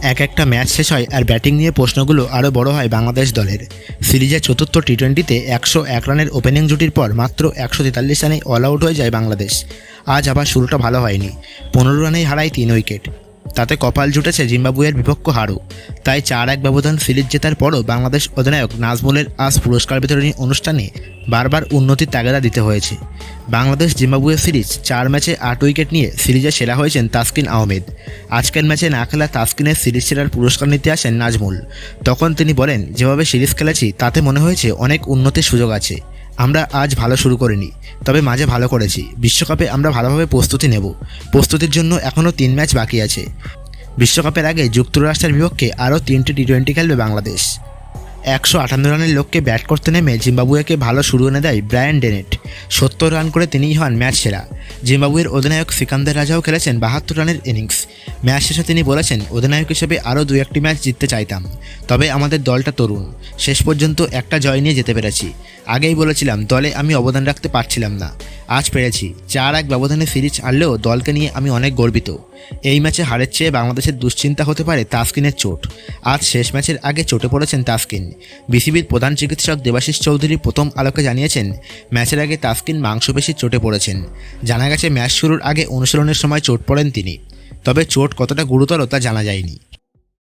একটা ম্যাচ শেষ হয় আর ব্যাটিং নিয়ে প্রশ্নগুলো আরও বড় হয় বাংলাদেশ দলের। সিরিজের চতুর্থ টি-20তে 101 রানের ওপেনিং জুটির পর মাত্র 143 রানে অল আউট হয়ে যায় বাংলাদেশ। আজ আবার শুরুটা ভালো হয়নি, 15 রানেই হারায় 3 উইকেট। তাতে কপাল জুটেছে জিম্বাবুয়ের বিপক্ষ হারও। তাই 4-1 ব্যবধান সিরিজ জেতার পরও বাংলাদেশ অধিনায়ক নাজমুলের আজ পুরস্কার বিতরণী অনুষ্ঠানে বারবার উন্নতির তাগাদা দিতে হয়েছে। বাংলাদেশ জিম্বাবুয়ে সিরিজ 4 ম্যাচে 8 উইকেট নিয়ে সিরিজে সেরা হয়েছেন তাসকিন আহমেদ। আজকের ম্যাচে না খেলা তাসকিনের সিরিজ সেরার পুরস্কার নিতে আসেন নাজমুল। তখন তিনি বলেন, যেভাবে সিরিজ খেলেছি তাতে মনে হয়েছে অনেক উন্নতির সুযোগ আছে। আমরা আজ ভালো শুরু করিনি, তবে মাঝে ভালো করেছি। বিশ্বকাপে আমরা ভালোভাবে প্রস্তুতি নেব। প্রস্তুতির জন্য এখনও 3 ম্যাচ বাকি আছে। বিশ্বকাপের আগে যুক্তরাষ্ট্রের বিপক্ষে আরও 3টি টি-20 খেলবে বাংলাদেশ। 158 রানের লক্ষ্যে ব্যাট করতে নেমে জিম্বাবুয়েকে ভালো শুরু এনে দেয় ব্রায়ান ডেনেট। 70 রান করে তিনিই হন ম্যাচ সেরা। জিম্বাবুয়ের অধিনায়ক সিকান্দার রাজাও খেলেছেন 72 রানের ইনিংস। ম্যাচ শেষে তিনি বলেছেন, অধিনায়ক হিসেবে আরও 2-1টি ম্যাচ জিততে চাইতাম, তবে আমাদের দলটা তরুণ। শেষ পর্যন্ত একটা জয় নিয়ে যেতে পেরেছি। আগেই বলেছিলাম দলে আমি অবদান রাখতে পারছিলাম না, আজ পেরেছি। 4-1 ব্যবধানে সিরিজ হারলেও দলকে নিয়ে আমি অনেক গর্বিত। এই ম্যাচে হারের চেয়ে বাংলাদেশের দুশ্চিন্তা হতে পারে তাসকিনের চোট। আজ শেষ ম্যাচের আগে চোটে পড়েছেন তাসকিন। বিসিবির প্রধান চিকিৎসক দেবাশিস চৌধুরী প্রথম আলোকে জানিয়েছেন, ম্যাচের আগে তাসকিন মাংসপেশির চোটে পড়েছেন। জানা গেছে ম্যাচ শুরুর আগে অনুশীলনের সময় চোট পড়েন তিনি, তবে চোট কতটা গুরুতর তা জানা যায়নি।